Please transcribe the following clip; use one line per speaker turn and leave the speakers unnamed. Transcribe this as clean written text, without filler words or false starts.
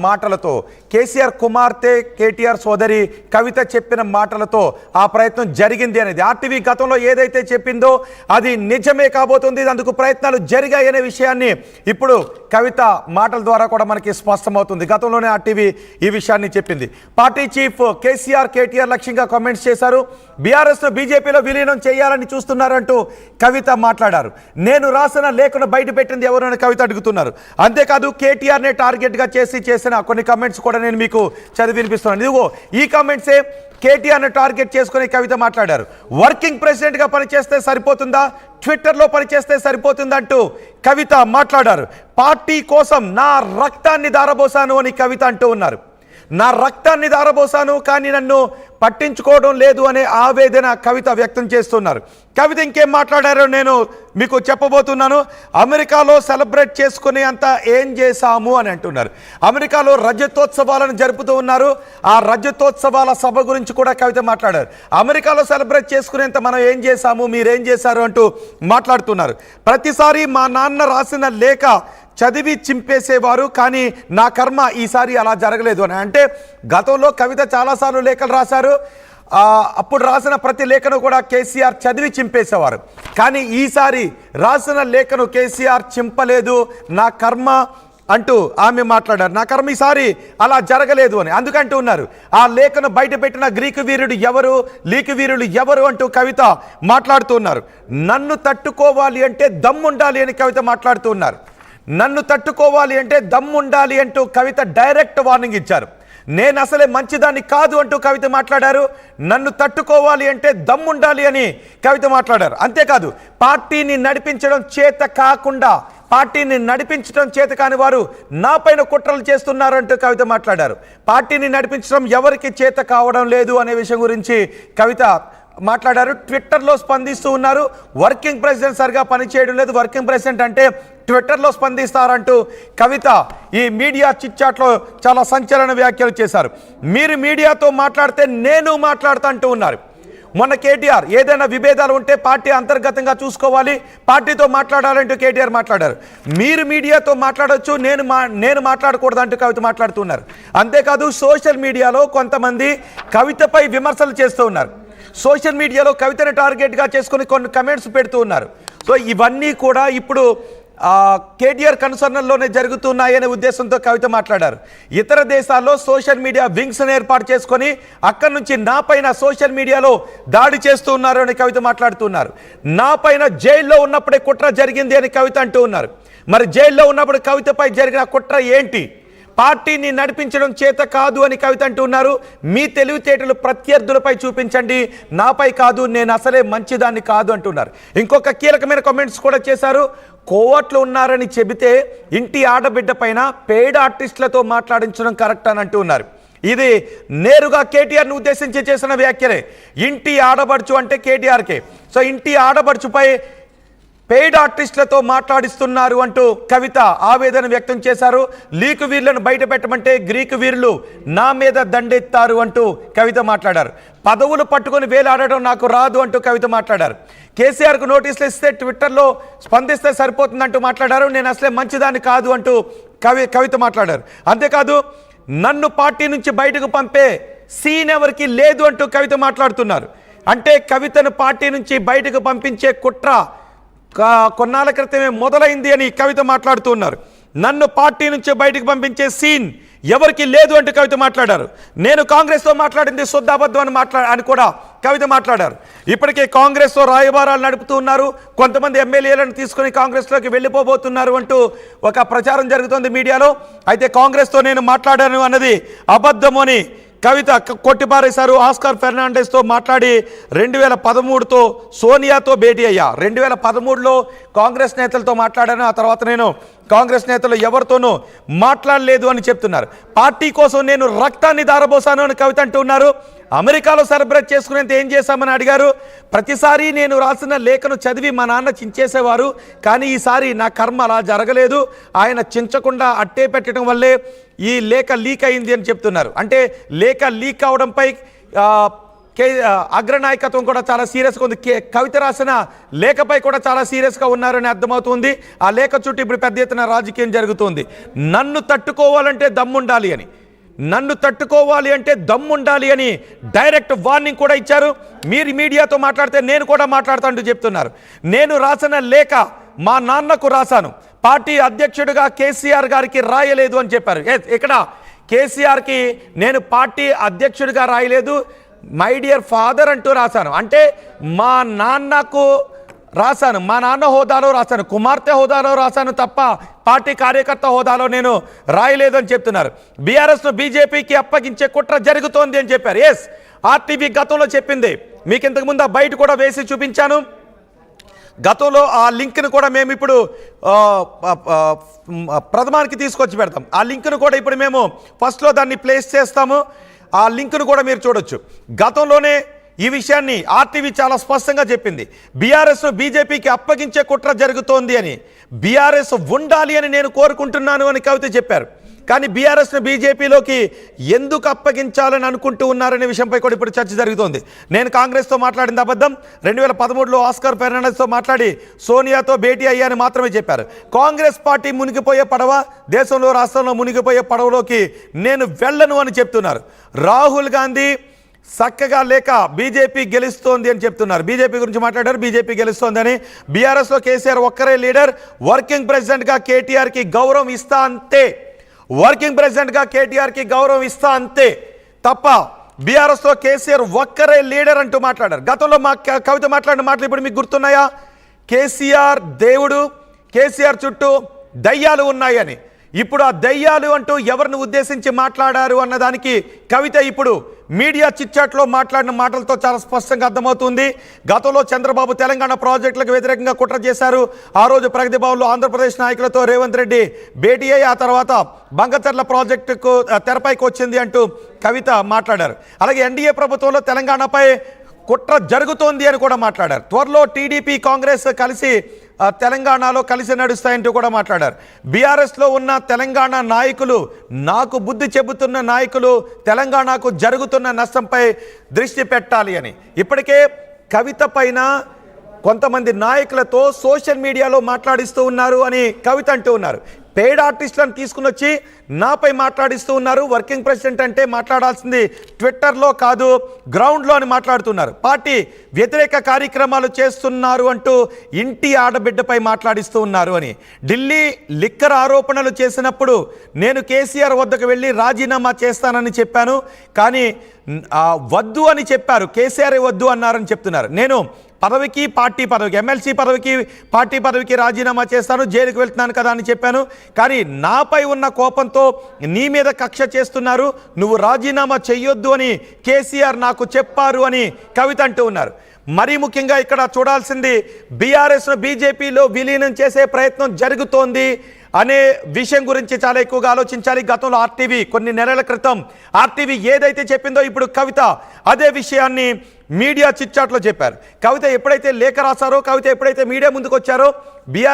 మాటలతో కేసీఆర్ కుమార్తె కేటీఆర్ సోదరి కవిత చెప్పిన మాటలతో ఆ ప్రయత్నం జరిగింది అనేది ఆర్టీవీ గతంలో ఏదైతే చెప్పిందో అది నిజమే కాబోతుంది. అందుకు ప్రయత్నాలు జరిగాయనే విషయాన్ని ఇప్పుడు కవిత మాటల ద్వారా కూడా మనకి స్పష్టమవుతుంది. గతంలోనే ఆర్టీవీ ఈ విషయాన్ని చెప్పింది. పార్టీ చీఫ్ కేసీఆర్ కేటీఆర్ లక్ష్యంగా కామెంట్స్ చేశారు. బీఆర్ఎస్ను బీజేపీలో విలీనం చేయాలని చూస్తున్నారంటూ కవిత మాట్లాడారు. నేను రాసిన లేఖను బయట పెట్టింది ఎవరు అని కవిత అడుగుతున్నారు. అంతేకాదు కేటీఆర్నే టార్గెట్గా చేసిన కొన్ని కామెంట్స్ కూడా నేను మీకు చదివి వినిపిస్తున్నాను. ఇదిగో ఈ కామెంట్సే కేటీఆర్ని టార్గెట్ చేసుకుని కవిత మాట్లాడారు. వర్కింగ్ ప్రెసిడెంట్గా పనిచేస్తే సరిపోతుందా, ట్విట్టర్లో పనిచేస్తే సరిపోతుందా అంటూ కవిత మాట్లాడారు. పార్టీ కోసం నా రక్తాన్ని దారబోసాను అని కవిత అంటూ ఉన్నారు. నా రక్తాన్ని దారబోసాను కానీ నన్ను పట్టించుకోవడం లేదు అనే ఆవేదన కవిత వ్యక్తం చేస్తున్నారు. కవిత ఇంకేం మాట్లాడారో నేను మీకు చెప్పబోతున్నాను. అమెరికాలో సెలబ్రేట్ చేసుకునే అంత ఏం చేశాము అని అంటున్నారు. అమెరికాలో రజతోత్సవాలను జరుపుతూ ఉన్నారు. ఆ రజతోత్సవాల సభ గురించి కూడా కవిత మాట్లాడారు. అమెరికాలో సెలబ్రేట్ చేసుకునేంత మనం ఏం చేశాము, మీరేం చేశారు అంటూ మాట్లాడుతున్నారు. ప్రతిసారి మా నాన్న రాసిన లేఖ చదివి చింపేసేవారు, కానీ నా కర్మ ఈసారి అలా జరగలేదు అని. అంటే గతంలో కవిత చాలాసార్లు లేఖలు రాశారు. అప్పుడు రాసిన ప్రతి లేఖను కూడా కేసీఆర్ చదివి చింపేసేవారు. కానీ ఈసారి రాసిన లేఖను కేసీఆర్ చింపలేదు, నా కర్మ అంటూ ఆమె మాట్లాడారు. నా కర్మ ఈసారి అలా జరగలేదు అని అందుకంటూ ఉన్నారు. ఆ లేఖను బయట పెట్టిన గ్రీకు వీరుడు ఎవరు, లీకు వీరులు ఎవరు అంటూ కవిత మాట్లాడుతూ ఉన్నారు. నన్ను తట్టుకోవాలి అంటే దమ్ముండాలి అని కవిత మాట్లాడుతూ ఉన్నారు. నన్ను తట్టుకోవాలి అంటే దమ్ముండాలి అంటూ కవిత డైరెక్ట్ వార్నింగ్ ఇచ్చారు. నేను అసలే మంచిదాన్ని కాదు అంటూ కవిత మాట్లాడారు. నన్ను తట్టుకోవాలి అంటే దమ్ముండాలి అని కవిత మాట్లాడారు. అంతేకాదు పార్టీని నడిపించడం చేత కాకుండా పార్టీని నడిపించడం చేత కాని వారు నా పైన కుట్రలు చేస్తున్నారు అంటూ కవిత మాట్లాడారు. పార్టీని నడిపించడం ఎవరికి చేత కావడం లేదు అనే విషయం గురించి కవిత మాట్లాడారు. ట్విట్టర్లో స్పందిస్తూ ఉన్నారు. వర్కింగ్ ప్రెసిడెంట్ సరిగా పనిచేయడం లేదు, వర్కింగ్ ప్రెసిడెంట్ అంటే ట్విట్టర్లో స్పందిస్తారంటూ కవిత ఈ మీడియా చిట్చాట్లో చాలా సంచలన వ్యాఖ్యలు చేశారు. మీరు మీడియాతో మాట్లాడితే నేను మాట్లాడుతా అంటూ ఉన్నారు. మొన్న కేటీఆర్ ఏదైనా విభేదాలు ఉంటే పార్టీ అంతర్గతంగా చూసుకోవాలి, పార్టీతో మాట్లాడాలంటూ కేటీఆర్ మాట్లాడారు. మీరు మీడియాతో మాట్లాడవచ్చు, నేను మాట్లాడకూడదు అంటూ కవిత మాట్లాడుతున్నారు. అంతేకాదు సోషల్ మీడియాలో కొంతమంది కవితపై విమర్శలు చేస్తూ ఉన్నారు. సోషల్ మీడియాలో కవితను టార్గెట్గా చేసుకుని కొన్ని కమెంట్స్ పెడుతూ ఉన్నారు. సో ఇవన్నీ కూడా ఇప్పుడు కేటీఆర్ కన్సర్న్లోనే జరుగుతున్నాయనే ఉద్దేశంతో కవిత మాట్లాడారు. ఇతర దేశాల్లో సోషల్ మీడియా వింగ్స్ని ఏర్పాటు చేసుకొని అక్కడి నుంచి నా పైన సోషల్ మీడియాలో దాడి చేస్తూ ఉన్నారు అని కవిత మాట్లాడుతున్నారు. నా పైన జైల్లో ఉన్నప్పుడే కుట్ర జరిగింది అని కవిత అంటూ ఉన్నారు. మరి జైల్లో ఉన్నప్పుడు కవితపై జరిగిన కుట్ర ఏంటి? పార్టీని నడిపించడం చేత కాదు అని కవిత అంటున్నారు. మీ తెలివితేటలు ప్రత్యర్థులపై చూపించండి, నాపై కాదు, నేను అసలే మంచిదాన్ని కాదు అంటున్నారు. ఇంకొక కీలకమైన కామెంట్స్ కూడా చేశారు. కోవట్లు ఉన్నారని చెబితే ఇంటి ఆడబిడ్డ పైన పెయిడ్ ఆర్టిస్టులతో మాట్లాడించడం కరెక్ట్ అని అంటున్నారు. ఇది నేరుగా కేటీఆర్ను ఉద్దేశించి చేసిన వ్యాఖ్యలే. ఇంటి ఆడబడుచు అంటే కేటీఆర్కే. సో ఇంటి ఆడబడుచుపై పెయిడ్ ఆర్టిస్టులతో మాట్లాడిస్తున్నారు అంటూ కవిత ఆవేదన వ్యక్తం చేశారు. లీకు వీరులను బయట పెట్టమంటే గ్రీకు వీరులు నా మీద దండెత్తారు అంటూ కవిత మాట్లాడారు. పదవులు పట్టుకొని వేలాడడం నాకు రాదు అంటూ కవిత మాట్లాడారు. కేసీఆర్కు నోటీసులు ఇస్తే ట్విట్టర్లో స్పందిస్తే సరిపోతుందంటూ మాట్లాడారు. నేను అసలే మంచిదాన్ని కాదు అంటూ కవిత మాట్లాడారు. అంతేకాదు నన్ను పార్టీ నుంచి బయటకు పంపే సీన్ ఎవరికి లేదు అంటూ కవిత మాట్లాడుతున్నారు. అంటే కవితను పార్టీ నుంచి బయటకు పంపించే కుట్ర కొన్నాళ్ళ క్రితమే మొదలైంది అని కవిత మాట్లాడుతూ ఉన్నారు. నన్ను పార్టీ నుంచి బయటకు పంపించే సీన్ ఎవరికి లేదు అంటూ కవిత మాట్లాడారు. నేను కాంగ్రెస్తో మాట్లాడింది శుద్ధాబద్ధం అని కూడా కవిత మాట్లాడారు. ఇప్పటికే కాంగ్రెస్తో రాయబారాలు నడుపుతూ ఉన్నారు. కొంతమంది ఎమ్మెల్యేలను తీసుకుని కాంగ్రెస్లోకి వెళ్ళిపోబోతున్నారు అంటూ ఒక ప్రచారం జరుగుతోంది మీడియాలో. అయితే కాంగ్రెస్తో నేను మాట్లాడాను అన్నది అబద్ధము అని కవిత కొట్టిపారేశారు. ఆస్కార్ ఫెర్నాండెస్తో మాట్లాడి 2013తో సోనియాతో భేటీ అయ్యా. 2013లో కాంగ్రెస్ నేతలతో మాట్లాడాను, ఆ తర్వాత నేను కాంగ్రెస్ నేతలు ఎవరితోనూ మాట్లాడలేదు అని చెప్తున్నారు. పార్టీ కోసం నేను రక్తాన్ని దారబోసాను అని కవిత అంటున్నారు. అమెరికాలో సెలబ్రేట్ చేసుకునేంత ఏం చేశామని అడిగారు. ప్రతిసారి నేను రాసిన లేఖను చదివి మా నాన్న చించేసేవారు, కానీ ఈసారి నా కర్మ అలా జరగలేదు, ఆయన చించకుండా అట్టే పెట్టడం వల్లే ఈ లేఖ లీక్ అయింది అని చెప్తున్నారు. అంటే లేఖ లీక్ అవడంపై అగ్రనాయకత్వం కూడా చాలా సీరియస్గా ఉంది. కవిత రాసిన లేఖపై కూడా చాలా సీరియస్గా ఉన్నారని అర్థమవుతుంది. ఆ లేఖ చుట్టూ ఇప్పుడు పెద్ద ఎత్తున రాజకీయం జరుగుతుంది. నన్ను తట్టుకోవాలంటే దమ్ముండాలి అని, నన్ను తట్టుకోవాలి అంటే దమ్ముండాలి అని డైరెక్ట్ వార్నింగ్ కూడా ఇచ్చారు. మీరు మీడియాతో మాట్లాడితే నేను కూడా మాట్లాడుతానంటూ చెప్తున్నారు. నేను రాసిన లేఖ మా నాన్నకు రాశాను, పార్టీ అధ్యక్షుడిగా కేసీఆర్ గారికి రాయలేదు అని చెప్పారు. ఇక్కడ కేసీఆర్కి నేను పార్టీ అధ్యక్షుడిగా రాయలేదు, మై డియర్ ఫాదర్ అంటూ రాశాను. అంటే మా నాన్నకు రాశాను, మా నాన్న హోదాలో రాశాను, కుమార్తె హోదాలో రాశాను తప్ప పార్టీ కార్యకర్త హోదాలో నేను రాయలేదు అని చెప్తున్నారు. బీఆర్ఎస్ను బీజేపీకి అప్పగించే కుట్ర జరుగుతోంది అని చెప్పారు. ఎస్, ఆర్టీవీ గతంలో చెప్పింది. మీకు ఇంతకుముందు ఆ బయట కూడా వేసి చూపించాను. గతంలో ఆ లింక్ను కూడా మేము ఇప్పుడు ప్రథమానికి తీసుకొచ్చి పెడతాం. ఆ లింక్ను కూడా ఇప్పుడు మేము ఫస్ట్లో దాన్ని ప్లేస్ చేస్తాము. ఆ లింక్ను కూడా మీరు చూడొచ్చు. గతంలోనే ఈ విషయాన్ని ఆర్టీవీ చాలా స్పష్టంగా చెప్పింది. బీఆర్ఎస్ను బీజేపీకి అప్పగించే కుట్ర జరుగుతోంది అని, బీఆర్ఎస్ ఉండాలి అని నేను కోరుకుంటున్నాను అని కవిత చెప్పారు. కానీ బీఆర్ఎస్ను బీజేపీలోకి ఎందుకు అప్పగించాలని అనుకుంటూ ఉన్నారనే విషయంపై కూడా ఇప్పుడు చర్చ జరుగుతోంది. నేను కాంగ్రెస్తో మాట్లాడింది అబద్ధం, 2013లో ఆస్కార్ ఫెర్నాండెస్తో మాట్లాడి సోనియాతో భేటీ అయ్యాని మాత్రమే చెప్పారు. కాంగ్రెస్ పార్టీ మునిగిపోయే పడవ, దేశంలో రాష్ట్రంలో మునిగిపోయే పడవలోకి నేను వెళ్ళను అని చెప్తున్నారు. రాహుల్ గాంధీ చక్కగా లేక బీజేపీ గెలుస్తోంది అని చెప్తున్నారు. బీజేపీ గురించి మాట్లాడారు, బీజేపీ గెలుస్తోంది అని. బీఆర్ఎస్లో కేసీఆర్ ఒక్కరే లీడర్, వర్కింగ్ ప్రెసిడెంట్గా కేటీఆర్కి గౌరవం ఇస్తా అంతే, వర్కింగ్ ప్రెసిడెంట్గా కేటీఆర్కి గౌరవం ఇస్తా అంతే తప్ప బీఆర్ఎస్లో కేసీఆర్ ఒక్కరే లీడర్ అంటూ మాట్లాడారు. గతంలో మా కవిత మాట్లాడిన మాటలు ఇప్పుడు మీకు గుర్తున్నాయా? కేసీఆర్ దేవుడు, కేసీఆర్ చుట్టూ దయ్యాలు ఉన్నాయని. ఇప్పుడు ఆ దయ్యాలు అంటూ ఎవరిని ఉద్దేశించి మాట్లాడారు అన్నదానికి కవిత ఇప్పుడు మీడియా చిట్చాట్లో మాట్లాడిన మాటలతో చాలా స్పష్టంగా అర్థమవుతుంది. గతంలో చంద్రబాబు తెలంగాణ ప్రాజెక్టులకు వ్యతిరేకంగా కుట్ర చేశారు. ఆ రోజు ప్రగతి భవన్లో ఆంధ్రప్రదేశ్ నాయకులతో రేవంత్ రెడ్డి భేటీ అయ్యి ఆ తర్వాత బంగచర్ల ప్రాజెక్టుకు తెరపైకి వచ్చింది అంటూ కవిత మాట్లాడారు. అలాగే ఎన్డీఏ ప్రభుత్వంలో తెలంగాణపై కుట్ర జరుగుతోంది అని కూడా మాట్లాడారు. త్వరలో టీడీపీ కాంగ్రెస్ కలిసి తెలంగాణలో కలిసి నడుస్తాయంటూ కూడా మాట్లాడారు. బీఆర్ఎస్లో ఉన్న తెలంగాణ నాయకులు, నాకు బుద్ధి చెబుతున్న నాయకులు తెలంగాణకు జరుగుతున్న నష్టంపై దృష్టి పెట్టాలి అని ఇప్పటికే కవిత పైన కొంతమంది నాయకులతో సోషల్ మీడియాలో మాట్లాడిస్తూ ఉన్నారు అని కవిత అంటూ ఉన్నారు. పెయిడ్ ఆర్టిస్టులను తీసుకుని వచ్చి నాపై మాట్లాడిస్తూ ఉన్నారు. వర్కింగ్ ప్రెసిడెంట్ అంటే మాట్లాడాల్సింది ట్విట్టర్లో కాదు, గ్రౌండ్లో అని మాట్లాడుతున్నారు. పార్టీ వ్యతిరేక కార్యక్రమాలు చేస్తున్నారు అంటూ ఇంటి ఆడబిడ్డపై మాట్లాడిస్తూ ఉన్నారు అని. ఢిల్లీ లిక్కర్ ఆరోపణలు చేసినప్పుడు నేను కేసీఆర్ వద్దకు వెళ్ళి రాజీనామా చేస్తానని చెప్పాను, కానీ వద్దు అని చెప్పారు, కేసీఆర్ వద్దు అన్నారని చెప్తున్నారు. నేను పదవికి పార్టీ పదవికి, ఎమ్మెల్సీ పదవికి పార్టీ పదవికి రాజీనామా చేస్తాను, జైలుకు వెళ్తున్నాను కదా అని చెప్పాను, కానీ నాపై ఉన్న కోపంతో నీ మీద కక్ష చేస్తున్నారు, నువ్వు రాజీనామా చెయ్యొద్దు అని కేసీఆర్ నాకు చెప్పారు అని కవిత అంటూ ఉన్నారు. మరీ ముఖ్యంగా ఇక్కడ చూడాల్సింది బీఆర్ఎస్ను బీజేపీలో విలీనం చేసే ప్రయత్నం జరుగుతోంది అనే విషయం గురించి చాలా ఎక్కువగా ఆలోచించాలి. గతంలో ఆర్టీవీ కొన్ని నెలల క్రితం ఆర్టీవీ ఏదైతే చెప్పిందో ఇప్పుడు కవిత అదే విషయాన్ని మీడియా చిట్చాట్లో చెప్పారు. కవిత ఎప్పుడైతే లేఖ రాశారో, కవిత ఎప్పుడైతే మీడియా ముందుకు వచ్చారో బీఆర్ఎస్